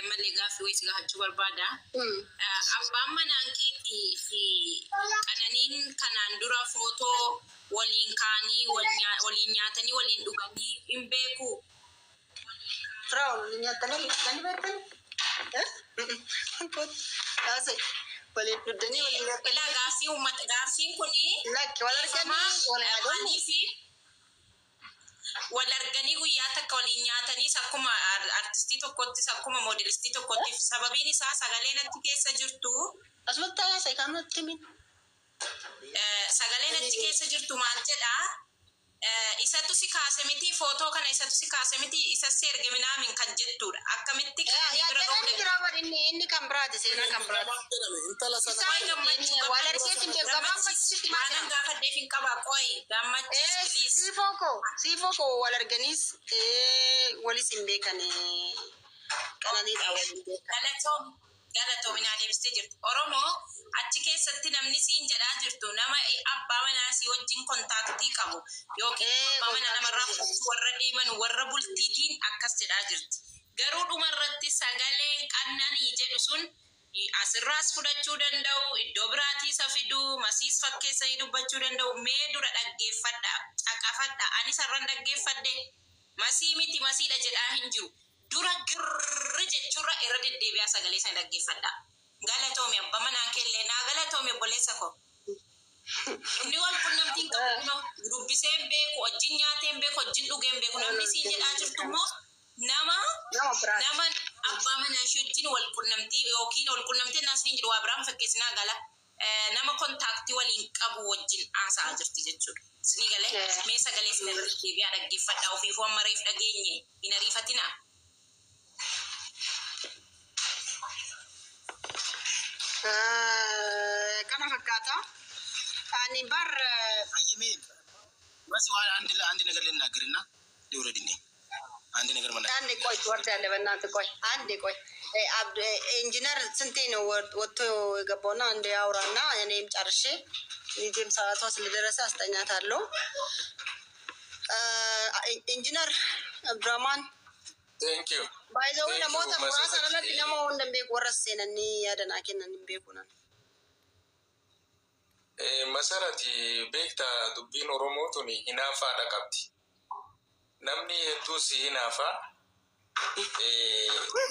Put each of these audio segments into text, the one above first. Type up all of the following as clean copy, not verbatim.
malee gaaffii wayii si gaafachuu barbaada. Abbaan manaan keetii fi qananiin kanaan dura footoo waliin kaanii waliin nyaatanii waliin dhuganii hin beeku. Frau, nyaatanii dhuganii beektan? Waliin dhuganii waliin nyaatanii. Ilaa gaaffii uummata gaaffiin kuni. Lakki wal arganii wal arganii guyyaa takka waliin nyaatanii akkuma artistii tokkotti akkuma moodelistii tokkotti sababiin isaa sagaleen achi keessa jirtu. Asumatti taa'ee kaanatti min. Sagaleen achi keessa jirtu maal jedhaa? Isatu si kaase miti footoo kana isatu si kaase miti isa si erge minaamin kan jettudha. Akkamitti inni kan biraati seenaa kan biraati. Wal argeetiin gammachuu maanan gaafadheef hin qabaa qoyi gammachiis siifoo koo wal arganiis walis hin beekan qananiidha waliin beekan. Galatoominaa deebistee jirtu. Oromoo achi keessatti namni siin jedhaa jirtu nama abbaa manaa si wajjin kontaaktii qabu yookiin abbaa manaa namarraa fudhatu warra deeman warra bultiitiin akkas jedhaa jirti. Garuu dhumarratti sagaleen qannanii jedhu sun asirraas fudhachuu danda'u iddoo biraatii isa fiduu masiis fakkeessanii dubbachuu danda'u mee dura dhaggeeffadha caqafadha ani sarran dhaggeeffadhe masii miti masiidha jedhaa hin jiru. Dura girri jechuudha irra deddeebi'aa sagalee sana dhaggeeffadha. Galatoomii abbaa manaa keellee naa galatoomii obboleessa koo. Inni wal qunnamtiin qabu dubbisee hin beeku wajjin nyaatee hin beeku wajjin dhugee hin beeku namni siin jedhaa jirtu immoo nama abbaa manaa ishee wajjin wal qunnamtii yookiin wal qunnamtii naas hin jiru waa biraan fakkeessinaa gala nama kontaaktii waliin qabu wajjin haasa'aa jirti jechuudha. Sini galee mee sagalee sana irra deddeebi'aa dhaggeeffadha ofiifuu amma reef dhageenye hin ariifatinaa. Kana fakkaata. Ani bar ayime basi waa andi ነገር ልናገርና ልውረድኝ አንድ ነገር ማለት አንዴ ቆይ ትወርዳለህ በእናትህ ቆይ አንዴ ቆይ ኢንጂነር ስንቴ ነው ወጥቶ የገባውና አንዴ አውራና እኔም ጨርሼ ልጅም ሰዓቷ ስለደረሰ አስተኛታለሁ። ኢንጂነር አብዱራማን Thank you. By the way, namoota muraasa irratti nama hunda beeku warra seenanii yaadanaa kennan hin beekunan. Masarati beekta dubbiin Oromoo tuni hinaafaadha qabdi. Namni hedduus hinaafaa.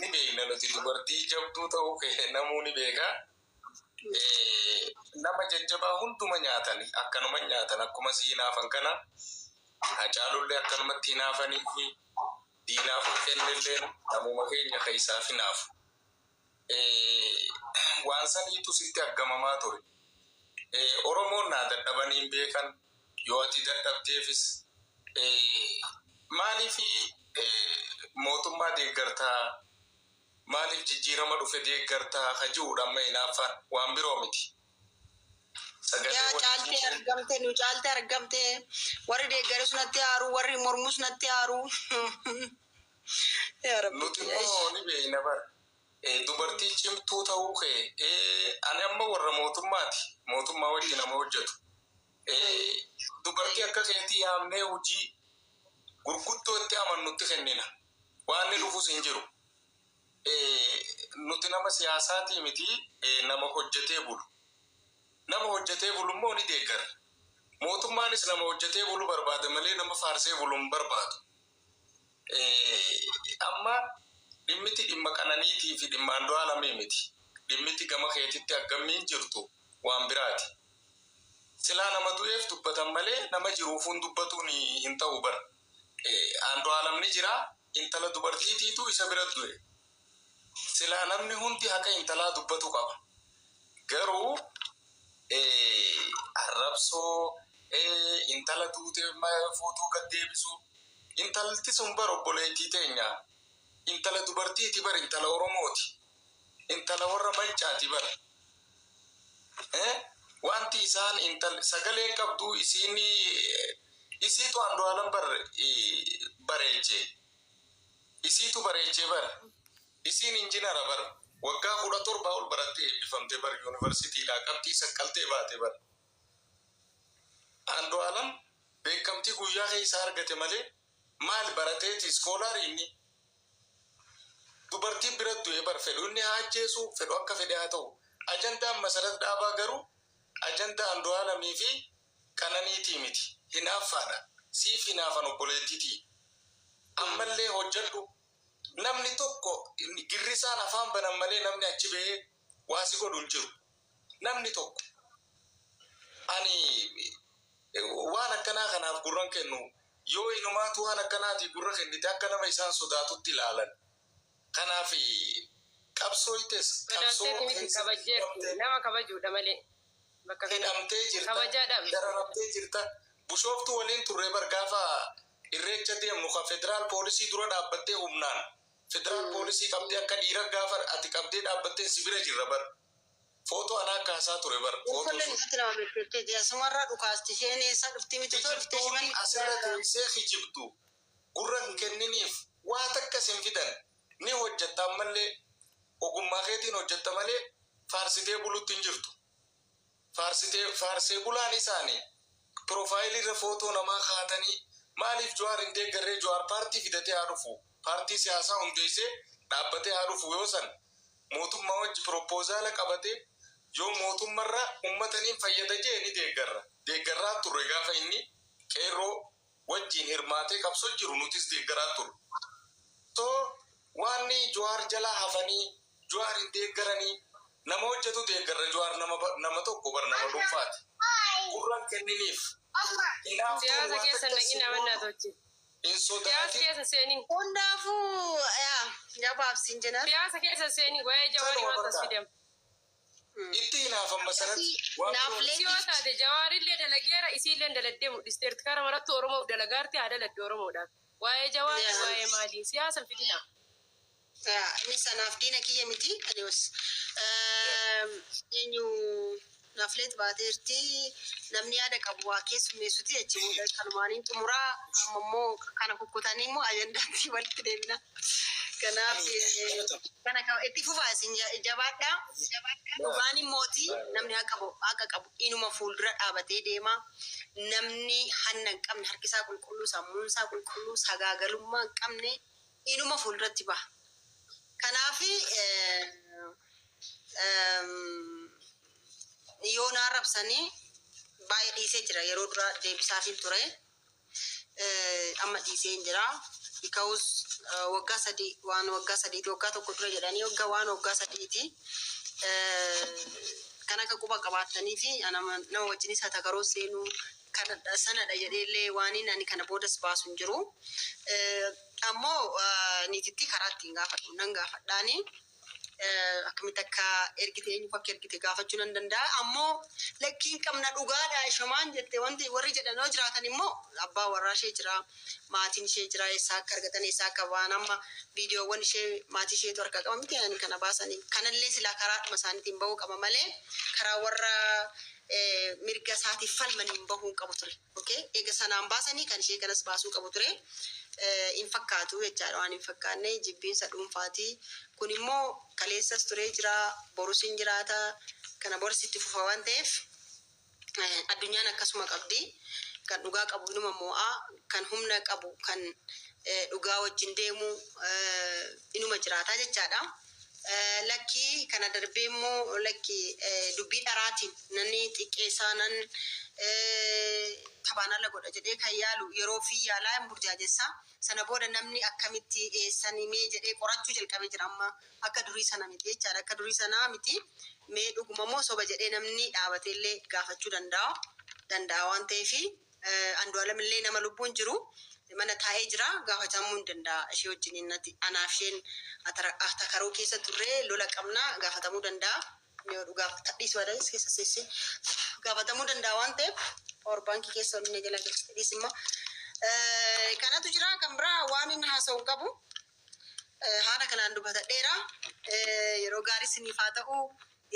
Ni beekna nuti dubartii jabduu ta'uu kee namuu ni beeka. Nama jajjabaa hunduma nyaatani akkanuma nyaatan akkuma si hinaafan kana. Hacaalullee akkanumatti hinaafanii fi diinaaf kennillee namuma keenya keessaaf hinaafu. Waan saniitu sitti argamamaa ture. Oromoon naa dadhabanii hin beekan yoo ati dadhabdeefis maaliif mootummaa deeggartaa maaliif jijjiirama dhufe deeggartaa kajuudhaan mainaafaan waan biroo miti. Yaa caaltee argamte warri deeggare sunatti haaruu warri mormus natti haaruu. Nuti immoo ni beekna bara. Dubartii cimtuu ta'uu kee ani amma warra mootummaati. Mootummaa wajjin nama hojjetu. Dubartii akka keetii yaamnee hojii gurguddoo itti amannutti kennina. Waan ni dhufus hin jiru. Nuti nama siyaasaatii miti nama hojjetee bulu. Nama hojjetee bulu immoo ni deeggara. Mootummaanis nama hojjetee bulu barbaada malee nama faarsee bulu hin barbaadu. Amma dhimmiti dhimma qananiitii fi dhimma Andu'aalamii miti. Dhimmiti gama keetitti akkamiin jirtu waan biraati. Silaa nama du'eef dubbatan malee nama jiruufuun dubbatuun hin ta'u bara. Andu'aalam ni jira intala dubartiitiitu isa bira du'e. Silaa namni hundi haqa intalaa dubbatu qaba. Garuu arrabsoo intala duutee footuu gad deebisu intalti sun bara obboleettii teenya intala dubartiiti bara intala Oromooti intala warra Mancaati bara wanti isaan intal sagalee qabdu isiitu Andu'aalam bareeche isiitu bareeche bara isiin injiinara bara waggaa 17 ol barattee eebbifamte bara yuunivarsiitiidhaa qabxii saqqaltee baate bara Andu'aalam beekamtii guyyaa keessa argate malee maal barateeti iskoolarii inni dubartii biratti du'e bar fedhu inni haa ajjeesu fedhu akka fedhe haa ta'u. Ajandaan Masarat Dhaabaa garuu ajandaa Andu'aalamii fi Qananiitii miti. Hinaaffaadha. Siif hinaafan obboleettiitii. Ammallee hojjedhu. Namni tokko girrisaan afaan banan malee namni achi ba'ee waasi godhu hin jiru. Namni tokko. Ani waan akkanaa kanaaf gurran kennu yoo inumaatu waan akkanaati gurra kennite akka nama isaan sodaatutti ilaalan. Kanaaf qabsoo ites nama kabajuudha malee. Hidhamtee jirta. Dararamtee jirta. Bushooftuu waliin turre bar gaafa irreecha deemnu kan federaal poolisii dura dhaabbattee humnaan. Federaal poolisii qabdee akka dhiira gaafa ati qabdee dhaabbattee si bira jirra bar. Footoo anaa kaasaa ture bar. Asirra teessee hijibdu. Gurra hin kenniniif waa takkas hin fidan. Ni hojjetta ammallee ogummaa keetiin hojjetta malee faarsitee bulutti hin jirtu. Faarsee bulaan isaanii piroofaayilii irra footoo namaa kaatanii maaliif Jawaar hin deeggarree Jawaar paartii fidatee haa dhufu. Paartii siyaasaa hundeessee dhaabbatee haa dhufu yoo san mootummaa wajji piroopozaala qabatee yoo mootummarraa uummataniin fayyada jee ni deeggarra. Deeggarraa turre gaafa inni qeerroo wajjiin hirmaatee qabsoo jiru nutis deeggaraa turre. Waan Jawaar jalaa hafanii Jawaar hin deeggaranii nama hojjetu deeggarra Jawaar nama tokko bar nama dhuunfaati. Gurraan kenniniif. Siyaasa keessa naqina mannaa tochi. Siyaasa keessa seenin. Hundaafuu jabaabsiin jenna. Siyaasa keessa seenin waa'ee Jawaarii matas fidam. Itti hinaafan Masarat. Yoo taate Jawaarillee dalageera isiillee daladdee mul'isteerti kara marattu Oromoof dalagaarti haa daladde Oromoodhaaf. Waa'ee Jawaarii waa'ee maalii siyaasa fidina. Ini sanaaf diina kiyya miti adios eenyu nafleet baateerti namni yaada qabu waa keessummeessuti jechuudha kanumaaniin xumuraa ammoo kana kukkutanii immoo ajandaatti walitti deemna kanaaf kana itti fufaa isin jabaadha dhugaan immooti namni akka qabu inuma fuuldura dhaabatee deema namni hanna hin qabne harkisaa qulqulluu sammuunsaa qulqulluu sagaagalummaa hin qabne inuma fuulduratti baha. Kanafi yoo na rabsanii baay'ee dhiisee jira yeroo dura deebisaafin ture amma dhiisee jira because waggaa sadii waggaa tokko dura jedhanii waggaa sadiiti kan akka quba qabaatanii fi nama wajjinis haa takaroo seenuu kana sanadha jedheellee waaniin ani kana boodas baasu hin jiru. Ammoo niititti karaa ittiin gaafadhu nan gaafadhaani akkamitti akka ergite eenyu fakki ergite gaafachuu nan danda'a. Ammoo lakkiin qabna dhugaadha shomaan jette wanti warri jedhanoo jiraatan immoo abbaa warraa ishee jira maatiin ishee jira eessaa akka argatan eessaa akka ba'an amma viidiyoowwan ishee maatii isheetu harka qaba miti ani kana baasanii kanallee silaa karaadhuma isaaniitiin bahuu qaba malee karaa warra mirga isaatiif falmaniin bahuu qabu ture. Okay eega sanaan baasanii kan ishee kanas baasuu qabu ture. In fakkaatu jechaadha waan hin fakkaanne jibbiinsa dhuunfaatii kun immoo kaleessas turee jira borusiin jiraata kana borsitti fufa waan ta'eef addunyaan akkasuma qabdi kan dhugaa qabu inuma mo'aa kan humna qabu kan dhugaa wajjin deemu inuma jiraata jechaadha. Lakkii kana darbee immoo lakkii dubbii dharaatiin nanni xiqqeessaa nan tabaanala godha jedhee kan yaalu yeroo fi yaalaa hin burjaajessaa sana booda namni akkamitti eessanii mee jedhee qorachuu jalqabee jira amma akka durii sana miti jechaadha akka durii sanaa miti mee dhuguma moo soba jedhee namni dhaabateellee gaafachuu danda'a waan ta'eefi Andu'aalamillee nama lubbuun jiru mana taa'ee jira gaafatamuu hin danda'a ishee wajjiniin anaaf isheen takaroo keessa turree lola qabnaa gaafatamuu danda'a. Yoo dhugaaf tadhiis wadanis keessa seessee gaafatamuu danda'a waan ta'eef Baankii keessa onnee jala galchis immoo kanatu jira kan biraa waan inni haasa'u qabu haala kanaan dubbatadheera yeroo gaarii siniif haa ta'u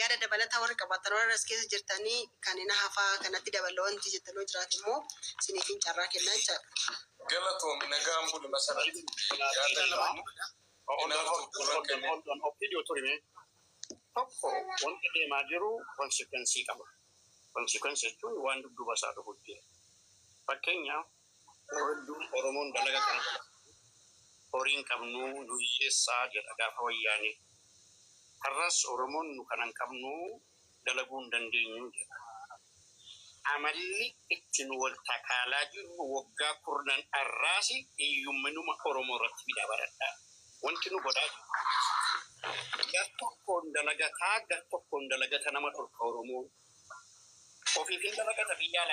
yaada dabalataa warra qabaatan warra as keessa jirtanii kan inni hafaa kanatti dabaloo wanti jettanoo jiraat immoo siniif hin carraa kennaa jechaadha. Galatoom nagaan bulu Masarat tokko wanti deemaa jiru konsekensii qaba. Konsekensii jechuun waan dudduuba isaa dhufuutti. Fakkeenyaaf hedduun Oromoon dalaga kana horiin qabnu nu hiyyeessaa jedha gaafa wayyaane. Har'as Oromoon nu kanan qabnu dalaguu hin dandeenyu jedha. Amalli itti nu wal takaalaa jirru waggaa kurnan arraasi hiyyumminuma Oromoo irratti fidaa baradha. Wanti nu godhaa jiru. Gar tokkoon dalagataa gar tokkoon dalagata nama dhorka Oromoo. Ofiif hin dalagata biyya alaa